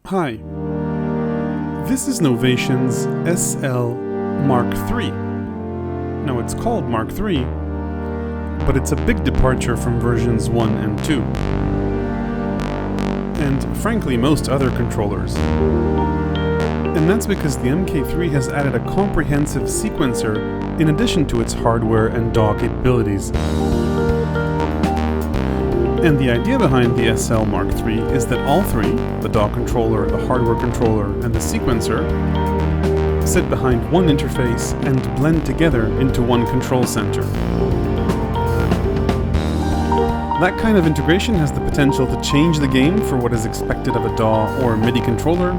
Hi, this is Novation's SL MkIII. Now it's called Mark III, but it's a big departure from versions 1 and 2. And frankly, most other controllers. And that's because the MK3 has added a comprehensive sequencer in addition to its hardware and DAW capabilities. And the idea behind the SL MkIII is that all three, the DAW controller, the hardware controller, and the sequencer, sit behind one interface and blend together into one control center. That kind of integration has the potential to change the game for what is expected of a DAW or MIDI controller.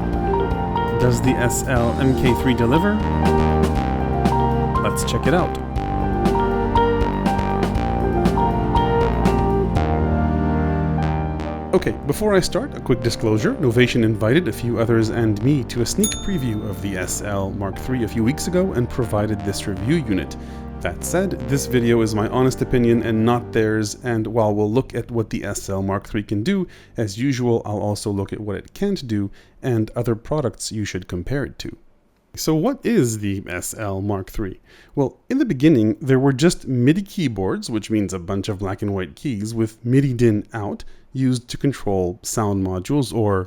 Does the SL MkIII deliver? Let's check it out. Okay, before I start, a quick disclosure. Novation invited a few others and me to a sneak preview of the SL MkIII a few weeks ago and provided this review unit. That said, this video is my honest opinion and not theirs, and while we'll look at what the SL MkIII can do, as usual, I'll also look at what it can't do and other products you should compare it to. So what is the SL MkIII? Well, in the beginning, there were just MIDI keyboards, which means a bunch of black and white keys with MIDI DIN out, used to control sound modules or,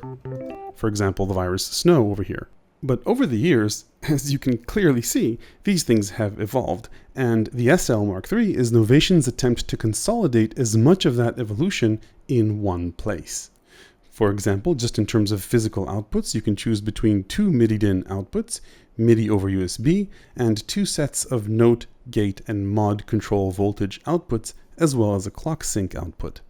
for example, the virus Snow over here. But over the years, as you can clearly see, these things have evolved, and the SL MkIII is Novation's attempt to consolidate as much of that evolution in one place. For example, just in terms of physical outputs, you can choose between two MIDI DIN outputs, MIDI over USB, and two sets of note, gate, and mod control voltage outputs, as well as a clock sync output.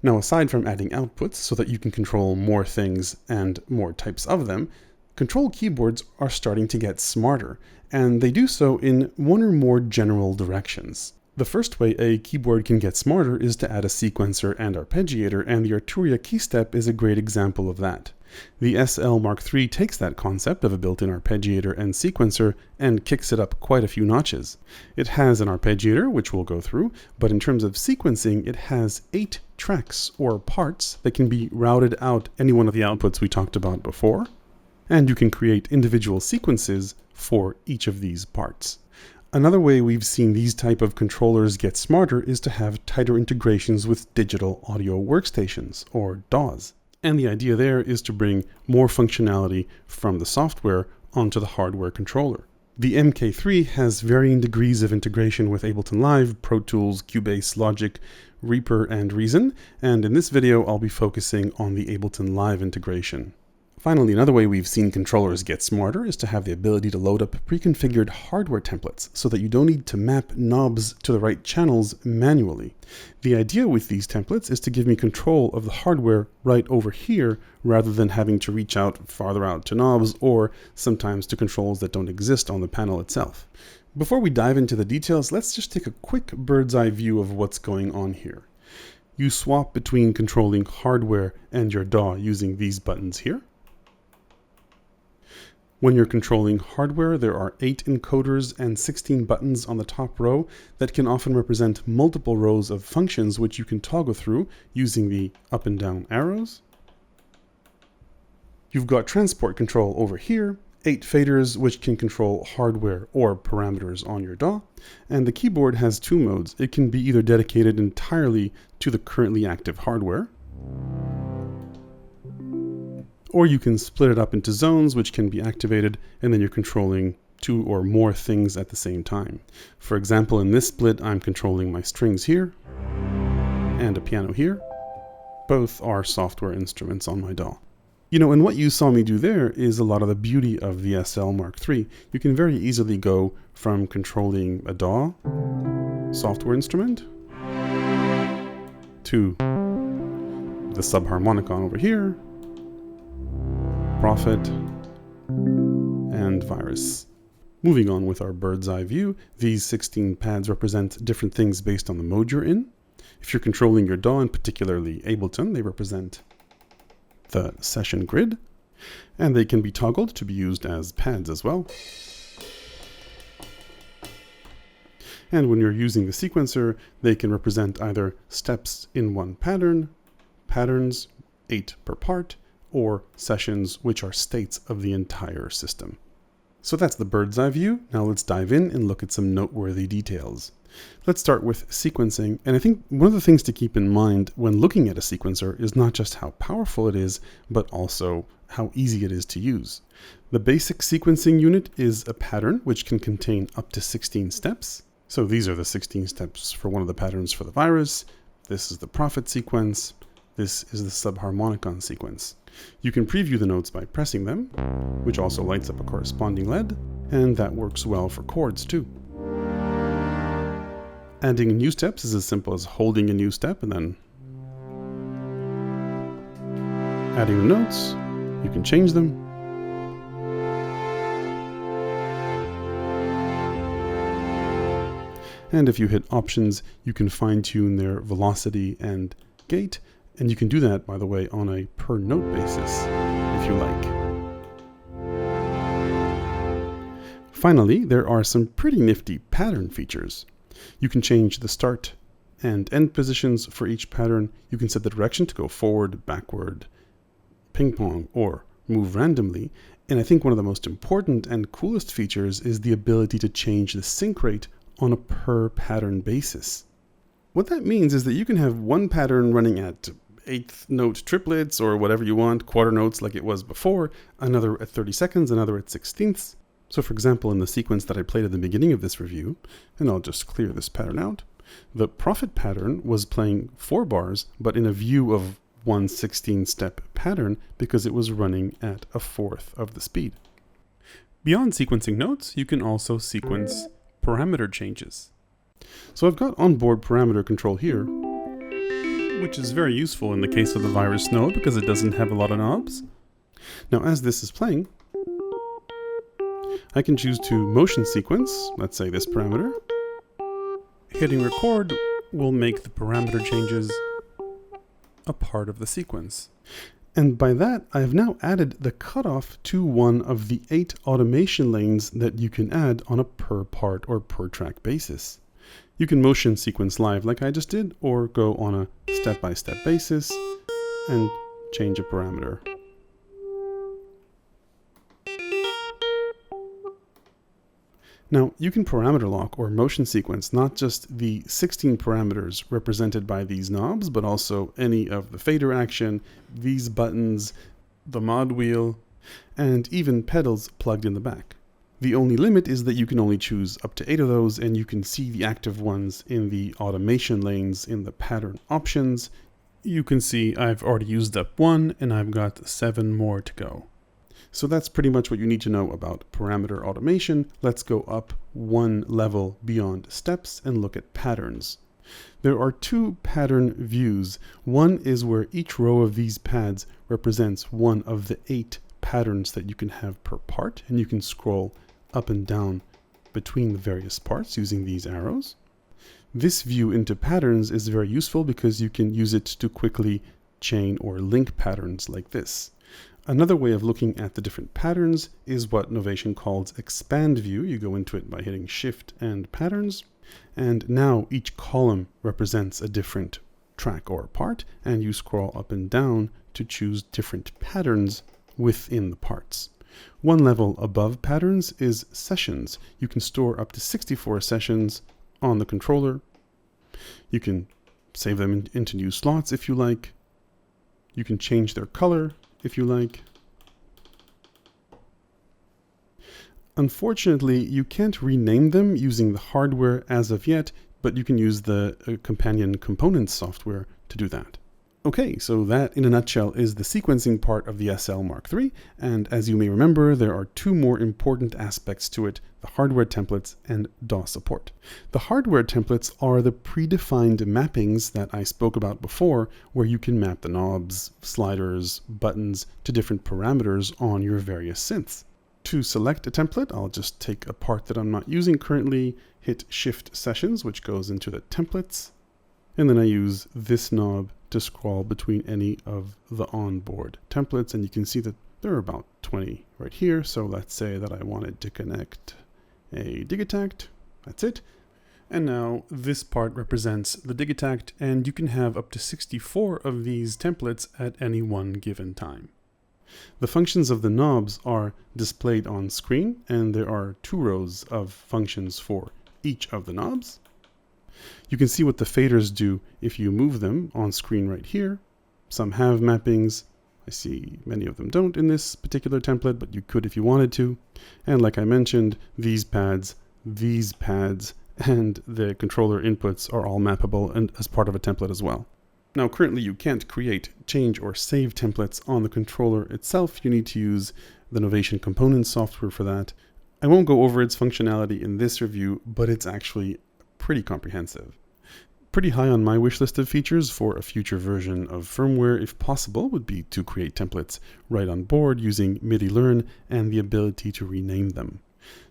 Now, aside from adding outputs so that you can control more things and more types of them, control keyboards are starting to get smarter, and they do so in one or more general directions. The first way a keyboard can get smarter is to add a sequencer and arpeggiator, and the Arturia keystep is a great example of that. The SL MkIII takes that concept of a built-in arpeggiator and sequencer and kicks it up quite a few notches. It has an arpeggiator, which we'll go through, but in terms of sequencing, it has 8 tracks or parts that can be routed out any one of the outputs we talked about before, and you can create individual sequences for each of these parts. Another way we've seen these type of controllers get smarter is to have tighter integrations with digital audio workstations, or DAWs. And the idea there is to bring more functionality from the software onto the hardware controller. The MK3 has varying degrees of integration with Ableton Live, Pro Tools, Cubase, Logic, Reaper, and Reason, and in this video I'll be focusing on the Ableton Live integration. Finally, another way we've seen controllers get smarter is to have the ability to load up pre-configured hardware templates so that you don't need to map knobs to the right channels manually. The idea with these templates is to give me control of the hardware right over here rather than having to reach out farther out to knobs or sometimes to controls that don't exist on the panel itself. Before we dive into the details, let's just take a quick bird's eye view of what's going on here. You swap between controlling hardware and your DAW using these buttons here. When you're controlling hardware, there are 8 encoders and 16 buttons on the top row that can often represent multiple rows of functions which you can toggle through using the up and down arrows. You've got transport control over here, 8 faders which can control hardware or parameters on your DAW, and the keyboard has 2 modes. It can be either dedicated entirely to the currently active hardware, or you can split it up into zones which can be activated, and then you're controlling 2 or more things at the same time. For example, in this split, I'm controlling my strings here and a piano here. Both are software instruments on my DAW. You know, and what you saw me do there is a lot of the beauty of the SL MkIII. You can very easily go from controlling a DAW software instrument to the Subharmonicon over here, Prophet, and Virus. Moving on with our bird's eye view, these 16 pads represent different things based on the mode you're in. If you're controlling your DAW, and particularly Ableton, they represent the session grid, and they can be toggled to be used as pads as well. And when you're using the sequencer, they can represent either steps in one pattern, patterns, 8 per part, or sessions, which are states of the entire system. So that's the bird's eye view. Now let's dive in and look at some noteworthy details. Let's start with sequencing, and I think one of the things to keep in mind when looking at a sequencer is not just how powerful it is, but also how easy it is to use. The basic sequencing unit is a pattern which can contain up to 16 steps. So these are the 16 steps for one of the patterns for the virus. This is the prophet sequence. This is the Subharmonicon sequence. You can preview the notes by pressing them, which also lights up a corresponding LED, and that works well for chords too. Adding new steps is as simple as holding a new step and then adding the notes. You can change them. And if you hit options, you can fine-tune their velocity and gate. And you can do that, by the way, on a per note basis, if you like. Finally, there are some pretty nifty pattern features. You can change the start and end positions for each pattern. You can set the direction to go forward, backward, ping pong, or move randomly. And I think one of the most important and coolest features is the ability to change the sync rate on a per pattern basis. What that means is that you can have one pattern running at 8th note triplets or whatever you want, quarter notes like it was before, another at 30 seconds, another at 16ths. So for example, in the sequence that I played at the beginning of this review, and I'll just clear this pattern out, the prophet pattern was playing 4 bars, but in a view of 1 16-step pattern because it was running at 1/4 of the speed. Beyond sequencing notes, you can also sequence parameter changes. So I've got onboard parameter control here, which is very useful in the case of the virus node because it doesn't have a lot of knobs. Now as this is playing, I can choose to motion sequence, let's say this parameter. Hitting record will make the parameter changes a part of the sequence. And by that, I have now added the cutoff to one of the 8 automation lanes that you can add on a per part or per track basis. You can motion sequence live like I just did, or go on a step-by-step basis and change a parameter. Now, you can parameter lock or motion sequence not just the 16 parameters represented by these knobs, but also any of the fader action, these buttons, the mod wheel, and even pedals plugged in the back. The only limit is that you can only choose up to 8 of those, and you can see the active ones in the automation lanes in the pattern options. You can see I've already used up 1, and I've got 7 more to go. So that's pretty much what you need to know about parameter automation. Let's go up one level beyond steps and look at patterns. There are 2 pattern views. One is where each row of these pads represents one of the 8 patterns that you can have per part, and you can scroll up and down between the various parts using these arrows. This view into patterns is very useful because you can use it to quickly chain or link patterns like this. Another way of looking at the different patterns is what Novation calls expand view. You go into it by hitting Shift and Patterns, and now each column represents a different track or part, and you scroll up and down to choose different patterns within the parts. One level above patterns is sessions. You can store up to 64 sessions on the controller. You can save them into new slots if you like. You can change their color if you like. Unfortunately, you can't rename them using the hardware as of yet, but you can use the companion components software to do that. Okay, so that in a nutshell is the sequencing part of the SL MkIII, and as you may remember, there are 2 more important aspects to it: the hardware templates and DAW support. The hardware templates are the predefined mappings that I spoke about before, where you can map the knobs, sliders, buttons to different parameters on your various synths. To select a template, I'll just take a part that I'm not using currently, hit Shift Sessions, which goes into the templates, and then I use this knob to scroll between any of the onboard templates, and you can see that there are about 20 right here. So let's say that I wanted to connect a digitact. That's it. And now this part represents the digitact, and you can have up to 64 of these templates at any one given time. The functions of the knobs are displayed on screen, and there are 2 rows of functions for each of the knobs. You can see what the faders do if you move them on screen right here. Some have mappings. I see many of them don't in this particular template, but you could if you wanted to. And like I mentioned, these pads, and the controller inputs are all mappable and as part of a template as well. Now currently you can't create, change, or save templates on the controller itself. You need to use the Novation components software for that. I won't go over its functionality in this review, but it's actually pretty comprehensive. Pretty high on my wish list of features for a future version of firmware, if possible, would be to create templates right on board using MIDI Learn and the ability to rename them.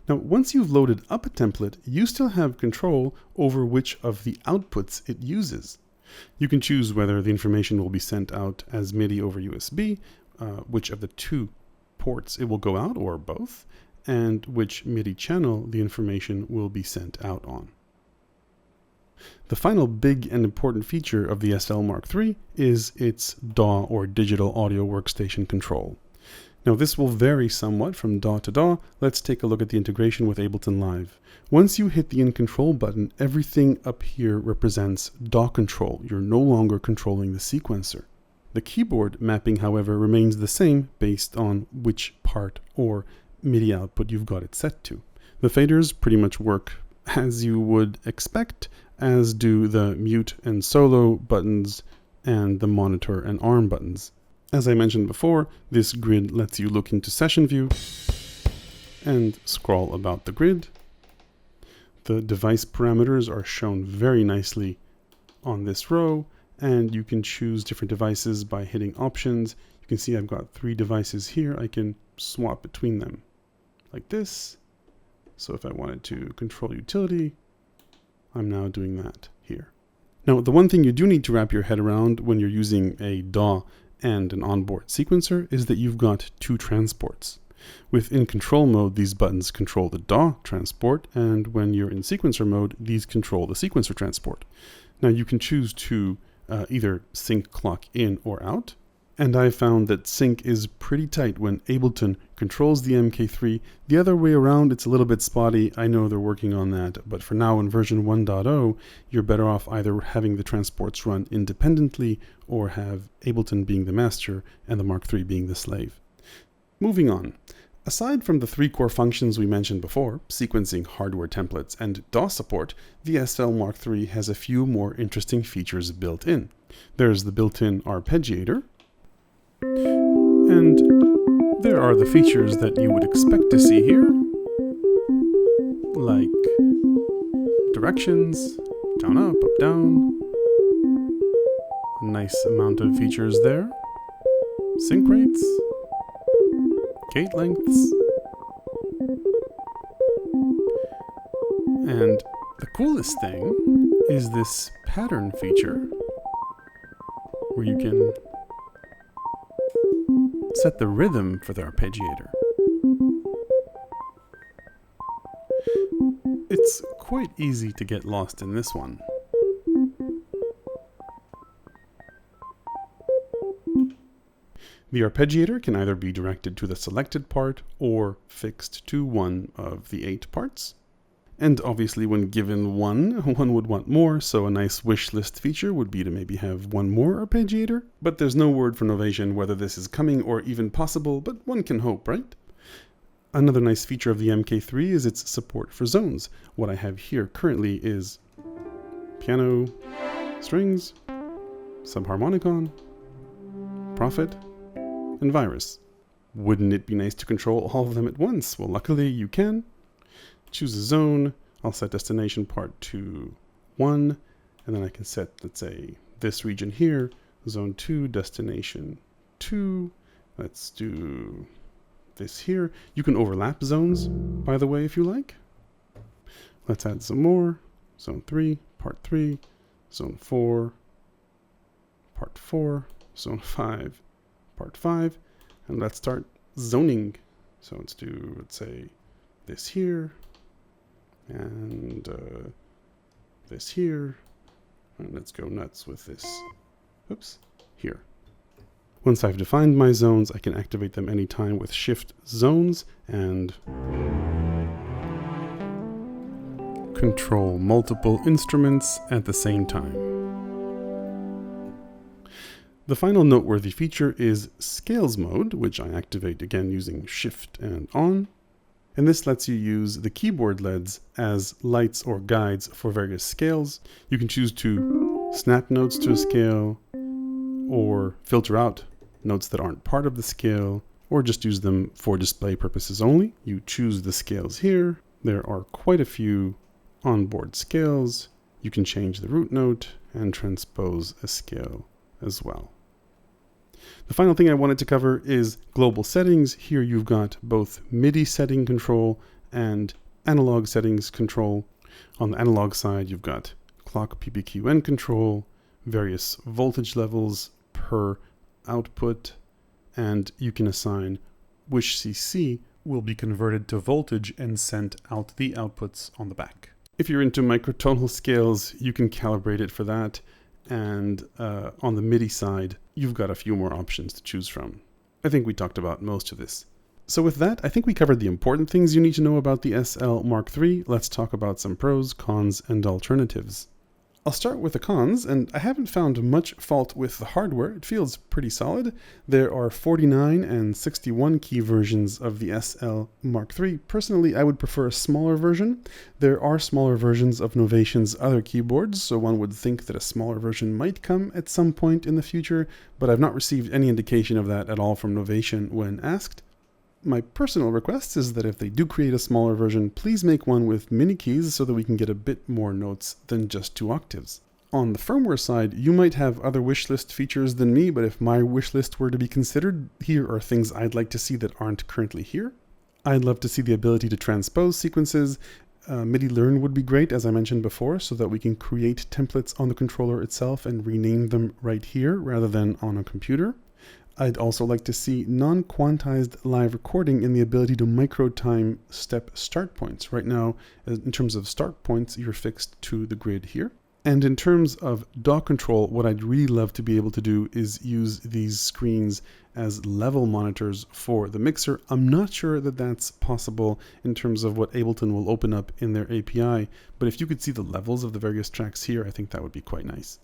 Now, once you've loaded up a template, you still have control over which of the outputs it uses. You can choose whether the information will be sent out as MIDI over USB, which of the 2 ports it will go out, or both, and which MIDI channel the information will be sent out on. The final big and important feature of the SL MkIII is its DAW, or Digital Audio Workstation Control. Now this will vary somewhat from DAW to DAW. Let's take a look at the integration with Ableton Live. Once you hit the In Control button, everything up here represents DAW control. You're no longer controlling the sequencer. The keyboard mapping, however, remains the same based on which part or MIDI output you've got it set to. The faders pretty much work as you would expect, as do the mute and solo buttons and the monitor and arm buttons. As I mentioned before, this grid lets you look into session view and scroll about the grid. The device parameters are shown very nicely on this row, and you can choose different devices by hitting options. You can see I've got 3 devices here. I can swap between them like this. So if I wanted to control utility, I'm now doing that here. Now, the one thing you do need to wrap your head around when you're using a DAW and an onboard sequencer is that you've got 2 transports. With In Control mode, these buttons control the DAW transport, and when you're in sequencer mode, these control the sequencer transport. Now you can choose to either sync clock in or out, and I found that sync is pretty tight when Ableton controls the MK3. The other way around, it's a little bit spotty. I know they're working on that, but for now in version 1.0, you're better off either having the transports run independently or have Ableton being the master and the Mark III being the slave. Moving on. Aside from the 3 core functions we mentioned before, sequencing, hardware templates, and DAW support, the SL MkIII has a few more interesting features built in. There's the built-in arpeggiator, and there are the features that you would expect to see here, like directions, down, up, down. A nice amount of features there. Sync rates, gate lengths, and the coolest thing is this pattern feature where you can set the rhythm for the arpeggiator. It's quite easy to get lost in this one. The arpeggiator can either be directed to the selected part or fixed to one of the 8 parts. And obviously when given one would want more, so a nice wish list feature would be to maybe have 1 more arpeggiator. But there's no word from Novation whether this is coming or even possible, but one can hope, right? Another nice feature of the MK3 is its support for zones. What I have here currently is piano, strings, subharmonicon, prophet, and virus. Wouldn't it be nice to control all of them at once? Well, luckily you can. Choose a zone. I'll set destination part to 1, and then I can set, let's say, this region here, zone 2, destination 2. Let's do this here. You can overlap zones, by the way, if you like. Let's add some more. Zone 3, part 3, zone 4, part 4, zone 5, part 5, and let's start zoning. So let's do, let's say, this here, and this here, and let's go nuts with this, oops, here. Once I've defined my zones, I can activate them anytime with Shift Zones and control multiple instruments at the same time. The final noteworthy feature is Scales Mode, which I activate again using Shift and On. And this lets you use the keyboard LEDs as lights or guides for various scales. You can choose to snap notes to a scale, or filter out notes that aren't part of the scale, or just use them for display purposes only. You choose the scales here. There are quite a few onboard scales. You can change the root note and transpose a scale as well. The final thing I wanted to cover is global settings. Here you've got both MIDI setting control and analog settings control. On the analog side, you've got clock PPQN control, various voltage levels per output, and you can assign which CC will be converted to voltage and sent out the outputs on the back. If you're into microtonal scales, you can calibrate it for that. And on the MIDI side, you've got a few more options to choose from. I think we talked about most of this. So with that, I think we covered the important things you need to know about the SL MkIII. Let's talk about some pros, cons, and alternatives. I'll start with the cons, and I haven't found much fault with the hardware. It feels pretty solid. There are 49 and 61 key versions of the SL MkIII. Personally, I would prefer a smaller version. There are smaller versions of Novation's other keyboards, so one would think that a smaller version might come at some point in the future, but I've not received any indication of that at all from Novation when asked. My personal request is that if they do create a smaller version, please make one with mini keys so that we can get a bit more notes than just 2 octaves. On the firmware side, you might have other wishlist features than me, but if my wishlist were to be considered, here are things I'd like to see that aren't currently here. I'd love to see the ability to transpose sequences. MIDI Learn would be great, as I mentioned before, so that we can create templates on the controller itself and rename them right here rather than on a computer. I'd also like to see non-quantized live recording and the ability to micro-time step start points. Right now, in terms of start points, you're fixed to the grid here. And in terms of DAW control, what I'd really love to be able to do is use these screens as level monitors for the mixer. I'm not sure that that's possible in terms of what Ableton will open up in their API, but if you could see the levels of the various tracks here, I think that would be quite nice.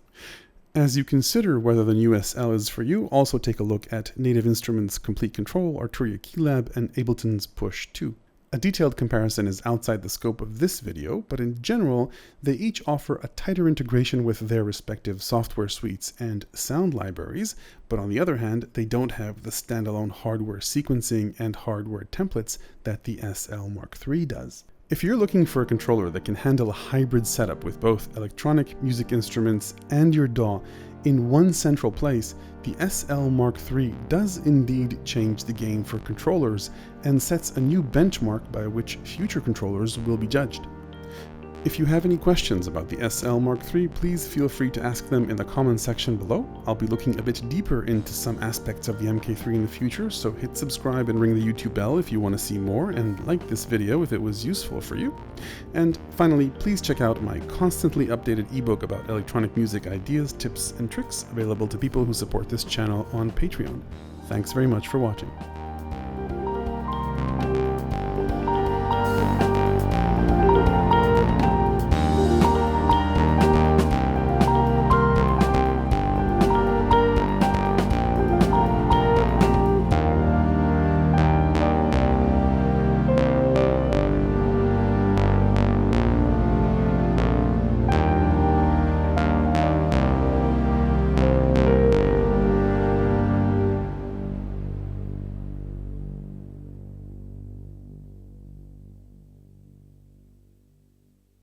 As you consider whether the new SL is for you, also take a look at Native Instruments' Complete Control, Arturia Keylab, and Ableton's Push 2. A detailed comparison is outside the scope of this video, but in general, they each offer a tighter integration with their respective software suites and sound libraries, but on the other hand, they don't have the standalone hardware sequencing and hardware templates that the SL MkIII does. If you're looking for a controller that can handle a hybrid setup with both electronic music instruments and your DAW in one central place, the SL MkIII does indeed change the game for controllers and sets a new benchmark by which future controllers will be judged. If you have any questions about the SL MkIII, please feel free to ask them in the comments section below. I'll be looking a bit deeper into some aspects of the MK3 in the future, so hit subscribe and ring the YouTube bell if you want to see more, and like this video if it was useful for you. And finally, please check out my constantly updated ebook about electronic music ideas, tips, and tricks available to people who support this channel on Patreon. Thanks very much for watching.